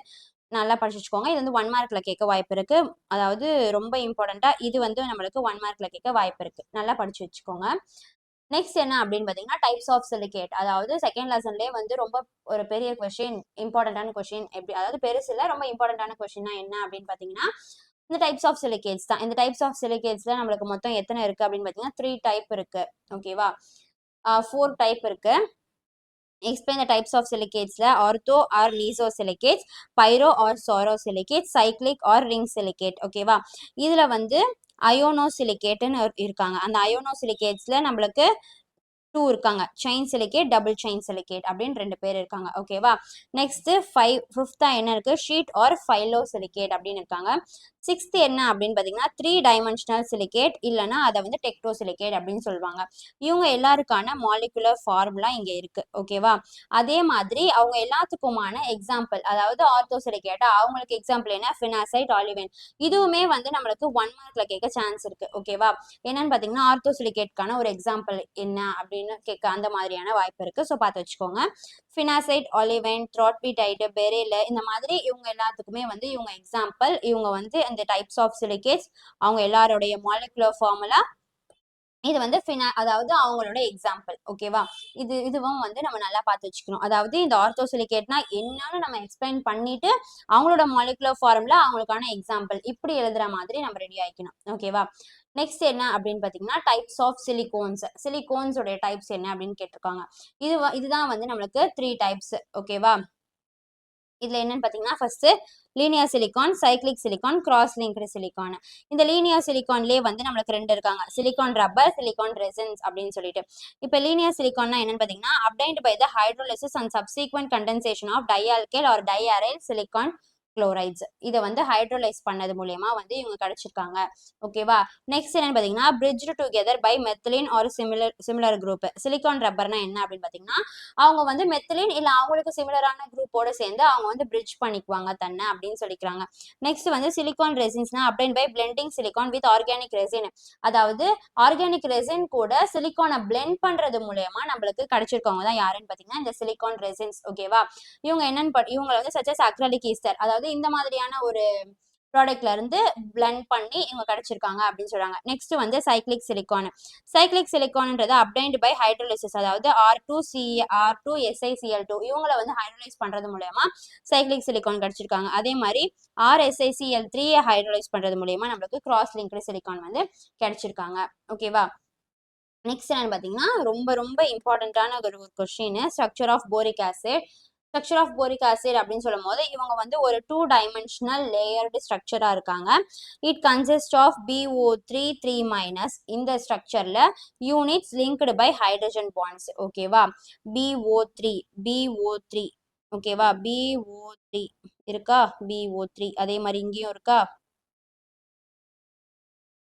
நல்லா படிச்சுக்கோங்க. இது வந்து 1 மார்க்ல கேட்க வாய்ப்பு இருக்கு. அதாவது ரொம்ப இம்பார்ட்டண்டா இது வந்து நம்மளுக்கு 1 மார்க்ல கேட்க வாய்ப்பு இருக்கு. நல்லா படிச்சு வச்சுக்கோங்க. நெக்ஸ்ட் என்ன அப்படின்னு பார்த்தீங்கன்னா டைப்ஸ் ஆஃப் சிலிகேட். அதாவது செகண்ட் லெசன்லேயே வந்து ரொம்ப ஒரு பெரிய கொஸ்டின், இம்பார்ட்டன்டான கொஸ்டின். எப்படி, அதாவது பெருசு இல்லை, ரொம்ப இம்பார்ட்டன்டான கொஸ்டின்னா என்ன அப்படின்னு பார்த்தீங்கன்னா இந்த டைப்ஸ் ஆஃப் சிலிகேட்ஸ் தான். இந்த டைப்ஸ் ஆஃப் சிலிகேட்ஸ்ல நம்மளுக்கு மொத்தம் எத்தனை இருக்கு அப்படின்னு பார்த்தீங்கன்னா 3 டைப் இருக்கு. ஓகேவா? 4 டைப் இருக்கு. Explain the types of silicates. Ortho or mesosilicates, pyro or sorosilicates, cyclic or ring silicate. ஓகேவா? இதுல வந்து அயோனோசிலிகேட்னு இருக்காங்க. அந்த அயோனோசிலிகேட்ஸ்ல நம்மளுக்கு 2 இருக்காங்க. Chain silicate, double chain silicate அப்படின்னு 2 பேர் இருக்காங்க. ஓகேவா? நெக்ஸ்ட் 5th என்ன இருக்கு? ஷீட் ஆர் ஃபைலோ சிலிகேட் அப்படின்னு இருக்காங்க. 6th என்ன அப்படின்னு பார்த்தீங்கன்னா 3 டைமென்ஷனல் சிலிகேட், இல்லைன்னா அதை வந்து டெக்டோ சிலிகேட் அப்படின்னு சொல்லுவாங்க. இவங்க எல்லாருக்கான மாலிகுலர் ஃபார்முலா இங்க இருக்கு. ஓகேவா? அதே மாதிரி அவங்க எல்லாத்துக்குமான எக்ஸாம்பிள், அதாவது ஆர்த்தோ சிலிகேட்டா அவங்களுக்கு எக்ஸாம்பிள் என்ன? ஃபினாசைட், ஆலிவென். இதுவுமே வந்து நம்மளுக்கு 1 மார்க்ல கேட்க சான்ஸ் இருக்கு. ஓகேவா? என்னன்னு பார்த்தீங்கன்னா ஆர்த்தோ சிலிகேட்கான ஒரு எக்ஸாம்பிள் என்ன அப்படின்னு கேட்க அந்த மாதிரியான வாய்ப்பு இருக்கு. ஸோ பார்த்து வச்சுக்கோங்க. ஃபினாசைட், ஆலிவென், த்ராட்பிடைட், பெரில், இந்த மாதிரி இவங்க எல்லாத்துக்குமே வந்து இவங்க எக்ஸாம்பிள். இவங்க வந்து இந்த டைப்ஸ் ஆஃப் சிலிகேட்ஸ் அவங்க எல்லாருடைய மாலிகுலர் ஃபார்முலா. இது வந்து அதாவது அவங்களோட எக்ஸாம்பிள். ஓகேவா? இதுவும் வந்து நம்ம நல்லா பார்த்து வச்சுக்கணும். அதாவது இந்த ஆர்த்தோசிலிகேட்னா என்னன்னு நம்ம எக்ஸ்பிளைன் பண்ணிட்டு அவங்களோட மாலிகுலர் ஃபார்முலா, அவங்களுக்கான எக்ஸாம்பிள் இப்படி எழுதுற மாதிரி நம்ம ரெடி ஆயிக்கணும். ஓகேவா? நெக்ஸ்ட் என்ன அப்படின்னு பார்த்தீங்கன்னா டைப்ஸ் ஆஃப் சிலிகோன்ஸ். சிலிகோன்ஸோட டைப்ஸ் என்ன அப்படின்னு கேட்டிருக்காங்க. இதுதான் வந்து நம்மளுக்கு 3 டைப்ஸ். ஓகேவா? இதுல என்னன்னு பார்த்தீங்கன்னா first linear silicone, cyclic silicone, cross linked silicone. இந்த லீனியர் சிலிகான்லேயே வந்து நம்மளுக்கு 2 இருக்காங்க. சிலிகான் ரப்பர், சிலிகான் ரெசின்ஸ் அப்படின்னு சொல்லிட்டு. இப்போ லீனியர் சிலிகான்னா என்னன்னு பார்த்தீங்கன்னா obtained by the hydrolysis and subsequent condensation of dialkyl or diaryl silicon chlorides. இதை வந்து ஹைட்ரோலைஸ் பண்ணது மூலயமா வந்து இவங்க கிடைச்சிருக்காங்க. ஓகேவா? நெக்ஸ்ட் என்னன்னு பார்த்தீங்கன்னா பிரிட்ஜ் டுகெதர் பை மெத்திலின் ஒரு சிமிலர் குரூப். சிலிகான் ரப்பர்னா என்ன அப்படின்னு பார்த்தீங்கன்னா அவங்க வந்து மெத்திலின் இல்லை அவங்களுக்கு சிமிலரான குரூப்போட சேர்ந்து அவங்க வந்து பிரிட்ஜ் பண்ணிக்குவாங்க தன்னை அப்படின்னு சொல்லிக்கிறாங்க. நெக்ஸ்ட் வந்து சிலிகான் ரெசின்ஸ்னா obtain by blending silicone with organic resin. அதாவது ஆர்கானிக் ரெசின் கூட சிலிகானை பிளெண்ட் பண்றது மூலயமா நம்மளுக்கு கிடைச்சிருக்கவங்க தான் யாருன்னு பார்த்தீங்கன்னா இந்த சிலிகான் ரெசின்ஸ். ஓகேவா? இவங்க என்னன்னு இவங்களை வந்து சச்சஸ் அக்ரலிக் ஈஸ்டர், அதாவது இந்த மாதிரியான ஒரு ப்ராடக்ட்ல இருந்து பிளெண்ட் பண்ணி இவங்க கிடைச்சிருக்காங்க அப்படின்னு சொல்றாங்க. நெக்ஸ்ட் வந்து சைக்ளிக் சிலிகான். சைக்ளிக் சிலிகான்ன்றது அப்டைன்ட் பை ஹைட்ரோலிசிஸ், அதாவது R2SiCl2 இவங்களை வந்து ஹைட்ரோலைஸ் பண்றது மூலயமா சைக்ளிக் சிலிகான் கிடைச்சிருக்காங்க. அதே மாதிரி RSiCl3 ஹைட்ரோலைஸ் பண்றது மூலயமா நம்மளுக்கு கிராஸ் லிங்க்டு சிலிகான் வந்து கிடைச்சிருக்காங்க. ஓகேவா? நெக்ஸ்ட் என்னன்னு பார்த்தீங்கன்னா ரொம்ப ரொம்ப இம்பார்ட்டன்டான ஒரு question, structure of boric acid. Structure of boric acid அப்படின்னு சொல்லும் போது இவங்க வந்து ஒரு 2 டைமென்ஷனல் லேயர்டு ஸ்ட்ரக்சரா இருக்காங்க. இட் கன்சிஸ்ட் ஆஃப் BO3 3- இந்த ஸ்ட்ரக்சர்ல units linked by hydrogen bonds. ஓகேவா? BO3 ஓகேவா? BO3 இருக்கா? BO3 அதே மாதிரி இங்கேயும் இருக்கா?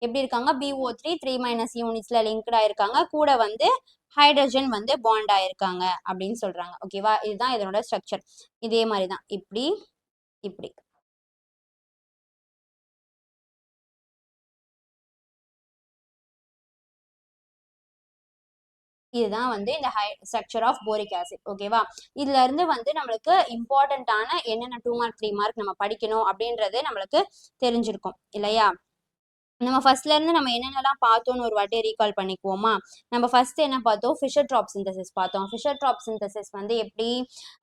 எப்படி இருக்காங்க? BO3 3- யூனிட்ஸ்ல லிங்க்ட் ஆயிருக்காங்க. கூட வந்து ஹைட்ரஜன் வந்து பாண்ட் ஆயிருக்காங்க அப்படின்னு சொல்றாங்க. ஓகேவா? இதுதான் இதனோட ஸ்ட்ரக்சர். இதே மாதிரி தான் இப்படி இப்படி. இதுதான் வந்து இந்த ஸ்ட்ரக்சர் ஆஃப் போரிக் ஆசிட். ஓகேவா? இதுல இருந்து வந்து நம்மளுக்கு இம்பார்ட்டன்டான என்னென்ன 2 மார்க் 3 மார்க் நம்ம படிக்கணும் அப்படின்றது நம்மளுக்கு தெரிஞ்சிருக்கும் இல்லையா? நம்ம ஃபர்ஸ்ட்ல இருந்து நம்ம என்னென்னலாம் பார்த்தோம்னு ஒரு வாட்டி ரீகால் பண்ணிக்குவோமா? நம்ம ஃபர்ஸ்ட் என்ன பார்த்தோம்? ஃபிஷர் ட்ராப் சிந்தசிஸ் பார்த்தோம். ஃபிஷர் ட்ராப் சிந்தசிஸ் வந்து எப்படி?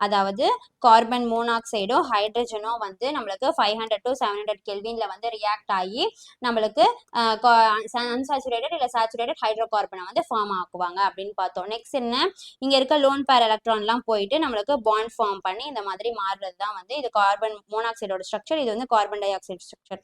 அதாவது கார்பன் மோனாக்சைடும் ஹைட்ரஜனும் வந்து நம்மளுக்கு 500 to 700 கெல்வின்ல வந்து ரியாக்ட் ஆகி நம்மளுக்கு அன்சாச்சுரேட்டட் இல்ல சாச்சுரேட்டட் ஹைட்ரோ கார்பனை வந்து ஃபார்ம் ஆக்குவாங்க அப்படின்னு பார்த்தோம். நெக்ஸ்ட் என்ன? இங்க இருக்க லோன் பேர் எலக்ட்ரான்லாம் போயிட்டு நம்மளுக்கு பாண்ட் ஃபார்ம் பண்ணி இந்த மாதிரி மாறுறது தான் வந்து இது கார்பன் மோனாக்சைடோட ஸ்ட்ரக்சர். இது வந்து carbon dioxide structure.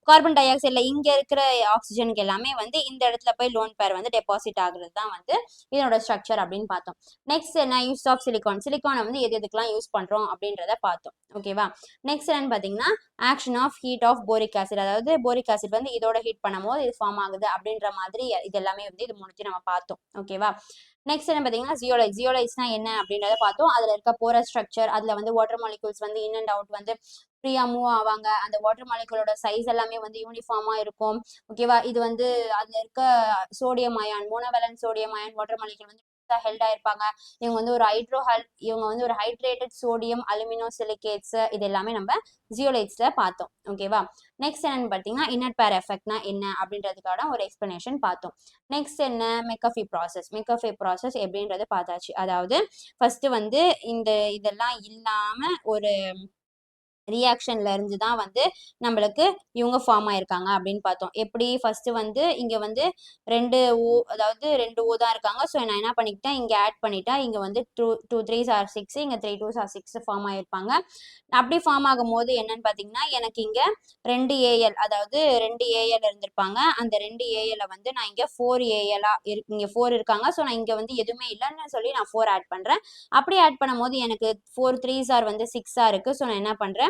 Carbon டை ஆக்சைடுல இங்க இருக்கிற ஆக்சிஜனுக்கு எல்லாமே வந்து இந்த இடத்துல போய் லோன் பேர் வந்து டெபாசிட் ஆகுறது தான் வந்து இதனோட ஸ்ட்ரக்சர் அப்படின்னு பார்த்தோம். நெக்ஸ்ட் என்ன? Use of silicon. சிலிகானை வந்து எது எதுக்கெல்லாம் யூஸ் பண்றோம் அப்படின்றத பார்த்தோம். ஓகேவா? நெக்ஸ்ட் என்னன்னு பாத்தீங்கன்னா action of heat of boric acid. அதாவது போரிக் ஆசிட் வந்து இதோட ஹீட் பண்ணும்போது இது ஃபார்ம் ஆகுது அப்படின்ற மாதிரி இது எல்லாமே வந்து இது மூணுத்தையும் நம்ம பார்த்தோம். ஓகேவா? நெக்ஸ்ட் என்ன பாத்தீங்கன்னா ஜியோலைட். ஜியோலைட்ஸ்னா என்ன அப்படின்றத பார்த்தோம். அதுல இருக்க போரஸ் ஸ்ட்ரக்சர், அதுல வந்து வாட்டர் மாலிகூல்ஸ் வந்து இன் அண்ட் அவுட் வந்து ஃப்ரீயா மூவ் ஆவாங்க. அந்த வாட்டர் மாலிகுலோட சைஸ் எல்லாமே வந்து யூனிஃபார்மா இருக்கும். ஓகேவா? இது வந்து அதுல இருக்க sodium ion, monovalent sodium ion water molecule வந்து ஹெல்ட் ஆயிருப்பாங்க. இவங்க வந்து ஒரு ஹைட்ரேட்டட் சோடியம் அலுமினோ சிலிகேட்ஸ் இது எல்லாமே நம்ம ஜியோலைட்ஸ்ல பார்த்தோம். ஓகேவா? நெக்ஸ்ட் என்னன்னு பார்த்தீங்கன்னா இன்னர் பேர் எஃபெக்ட்னா என்ன அப்படின்றதுக்கான ஒரு எக்ஸ்பிளனேஷன் பார்த்தோம். நெக்ஸ்ட் என்ன? மெக்கஃபி ப்ராசஸ். மெக்கஃபி ப்ராசஸ் எப்படின்றது பார்த்தாச்சு. அதாவது ஃபர்ஸ்ட் வந்து இதெல்லாம் இல்லாம ஒரு ரியாக்ஷன்ல இருந்து தான் வந்து நம்மளுக்கு இவங்க ஃபார்ம் ஆயிருக்காங்க அப்படின்னு பார்த்தோம். எப்படி? ஃபர்ஸ்ட் வந்து இங்க வந்து 2 ஓ, அதாவது 2 ஓ தான் இருக்காங்க. ஸோ நான் என்ன பண்ணிக்கிட்டேன், இங்க ஆட் பண்ணிட்டா இங்க வந்து 2 3s are 6, இங்க 3 2s are 6 ஃபார்ம் ஆயிருப்பாங்க. அப்படி ஃபார்ம் ஆகும்போது என்னன்னு பாத்தீங்கன்னா எனக்கு இங்க 2 ஏஎல், அதாவது 2 ஏஎல் இருந்திருப்பாங்க. அந்த 2 ஏஎல்ல வந்து நான் இங்க 4 ஏஎலா இங்க 4 இருக்காங்க. ஸோ நான் இங்க வந்து எதுவுமே இல்லைன்னு சொல்லி நான் 4 ஆட் பண்றேன். அப்படி ஆட் பண்ணும்போது எனக்கு 4 3s are வந்து 6 இருக்கு. ஸோ நான் என்ன பண்றேன்,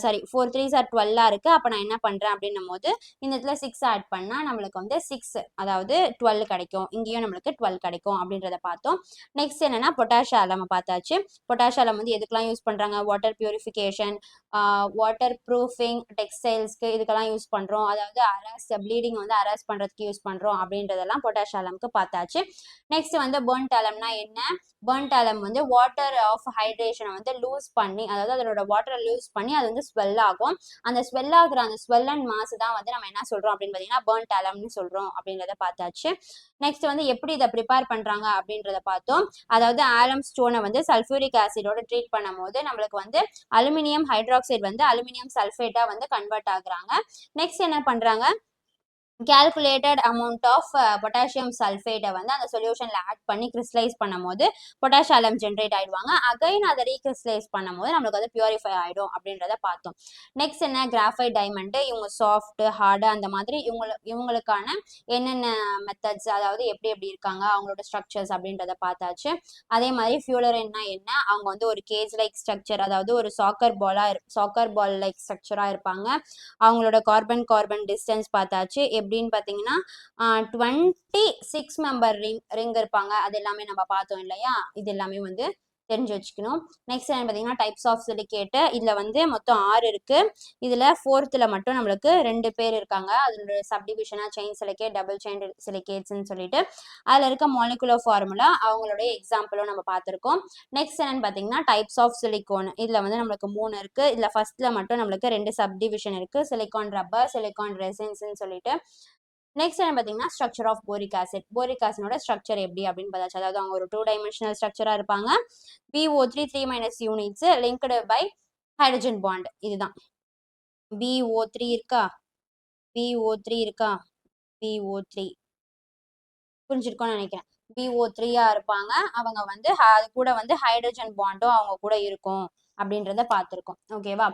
சாரி 4 3s are 12 இருக்கு. அப்ப நான் என்ன பண்றேன் அப்படின்னும் போது இந்த இடத்துல 6 ஆட் பண்ணா நம்மளுக்கு வந்து 6, அதாவது 12 கிடைக்கும். இங்கேயும் நம்மளுக்கு 12 கிடைக்கும் அப்படின்றத பார்த்தோம். நெக்ஸ்ட் என்னன்னா பொட்டாஷ் ஆலம் பார்த்தாச்சு. பொட்டாஷ் ஆலம் வந்து எதுக்கெல்லாம் யூஸ் பண்றாங்க? வாட்டர் பியூரிஃபிகேஷன், வாட்டர் ப்ரூஃபிங், டெக்ஸ்டைல்ஸ்க்கு இதுக்கெல்லாம் யூஸ் பண்றோம். அதாவது ப்ளீடிங் வந்து அரெஸ்ட் பண்றதுக்கு யூஸ் பண்றோம் அப்படின்றதெல்லாம் பொட்டாஷ் ஆலம்க்கு பார்த்தாச்சு. நெக்ஸ்ட் வந்து பர்ன்ட் ஆலம்னா என்ன? பர்ன்ட் ஆலம் வந்து வாட்டர் ஆஃப் ஹைட்ரேஷனை வந்து லூஸ் பண்ணி, அதாவது அதோட வாட்டரை லூஸ் பண்ணி அது வந்து ஸ்வெல் ஆகும். அந்த ஸ்வெல் ஆகுற அந்த ஸ்வெல் அண்ட் மாஸ் தான் வந்து நம்ம என்ன சொல்றோம் அப்படின்னு பாத்தீங்கன்னா பர்ன்ட் ஆலம்னு சொல்றோம் அப்படின்றத பார்த்தாச்சு. நெக்ஸ்ட் வந்து எப்படி இதை ப்ரிப்பேர் பண்றாங்க அப்படின்றத பார்த்தோம். அதாவது ஆலம் ஸ்டோனை வந்து சல்ஃபியூரிக் ஆசிடோட ட்ரீட் பண்ணும் போது நம்மளுக்கு வந்து அலுமினியம் ஹைட்ராக்சைடு வந்து அலுமினியம் சல்ஃபேட்டா வந்து கன்வெர்ட் ஆகுறாங்க. நெக்ஸ்ட் என்ன பண்றாங்க, calculated amount of potassium sulfate வந்து அந்த சொல்யூஷன்ல ஆட் பண்ணி கிறிஸ்டலைஸ் பண்ணும்போது பொட்டாசியம் ஜென்ரேட் ஆயிடுவாங்க. அகைன் அதை ரீகிறிஸ்டலைஸ் பண்ணும்போது நம்மளுக்கு வந்து பியூரிஃபை ஆயிடும் அப்படின்றத பார்த்தோம். நெக்ஸ்ட் என்ன? Graphite diamond. இவங்க சாஃப்ட் ஹார்டு அந்த மாதிரி இவங்களுக்கான என்னென்ன மெத்தட்ஸ், அதாவது எப்படி எப்படி இருக்காங்க அவங்களோட ஸ்ட்ரக்சர்ஸ் அப்படின்றத பார்த்தாச்சு. அதே மாதிரி ஃபியூலரின்னா என்ன? அவங்க வந்து ஒரு கேஜ் லைக் ஸ்ட்ரக்சர், அதாவது ஒரு சாக்கர் பால் லைக் ஸ்ட்ரக்சரா இருப்பாங்க. அவங்களோட கார்பன் கார்பன் டிஸ்டன்ஸ் பார்த்தாச்சு. எப்படின்னு பார்த்தீங்கன்னா 26 மெம்பர் ரிங் இருப்பாங்க. அது எல்லாமே நம்ம பார்த்தோம் இல்லையா? இது எல்லாமே வந்து தெரிஞ்சு வச்சுக்கணும். நெக்ஸ்ட் என்ன பார்த்தீங்கன்னா டைப்ஸ் ஆஃப் சிலிகேட். இதுல வந்து மொத்தம் 6 இருக்கு. இதுல 4th மட்டும் நம்மளுக்கு 2 பேர் இருக்காங்க. அதோட சப்டிவிஷனா செயின் சிலிகேட், டபுள் செயின் சிலிகேட்ஸ்ன்னு சொல்லிட்டு அதுல இருக்க மாலிகுலர் ஃபார்முலா அவங்களுடைய எக்ஸாம்பிளும் நம்ம பார்த்திருக்கோம். நெக்ஸ்ட் என்னன்னு பார்த்தீங்கன்னா டைப்ஸ் ஆஃப் சிலிகோன். இதுல வந்து நம்மளுக்கு 3 இருக்கு. இதுல ஃபர்ஸ்ட்ல மட்டும் நம்மளுக்கு 2 சப்டிவிஷன் இருக்கு, சிலிகான் ரப்பர், சிலிகான் ரெசின்ஸ்ன்னு சொல்லிட்டு. நெக்ஸ்ட் என்ன பார்த்தீங்கன்னா structure of boric acid. Boric ஆசிடோட ஸ்ட்ரக்சர் எப்படி அப்படின்னு பார்த்தாச்சு. அதாவது அவங்க ஒரு 2 டைமென்ஷனல் ஸ்ட்ரக்சரா இருப்பாங்க. BO3 3 units linked by hydrogen bond. இதுதான் BO3 இருக்கா, BO3 இருக்கா, BO3 புரிஞ்சிருக்கோம்னு நினைக்கிறேன். BO3 இருப்பாங்க. அவங்க வந்து அது கூட வந்து ஹைட்ரஜன் பாண்டும் அவங்க கூட இருக்கும் அப்படின்றத பார்த்துருக்கோம். ஓகேவா?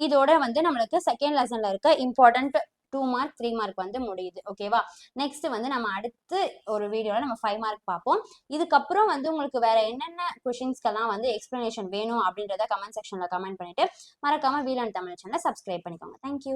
இதோட வந்து நம்மளுக்கு செகண்ட் லெசன்ல இருக்க இம்பார்ட்டன்ட் 2 மார்க் 3 மார்க் வந்து முடியுது. ஓகேவா? நெக்ஸ்ட் வந்து நம்ம அடுத்து ஒரு வீடியோல நம்ம 5 மார்க் பார்ப்போம். இதுக்கப்புறம் வந்து உங்களுக்கு வேற என்னென்ன கொஷின்ஸ்க்கெல்லாம் வந்து எக்ஸ்பிளனேஷன் வேணும் அப்படின்றத கமெண்ட் செக்ஷன்ல கமெண்ட் பண்ணிட்டு மறக்காம வீல் அண்ட் தமிழ் சேனலை சப்ஸ்கிரைப் பண்ணிக்கோங்க. தேங்க்யூ.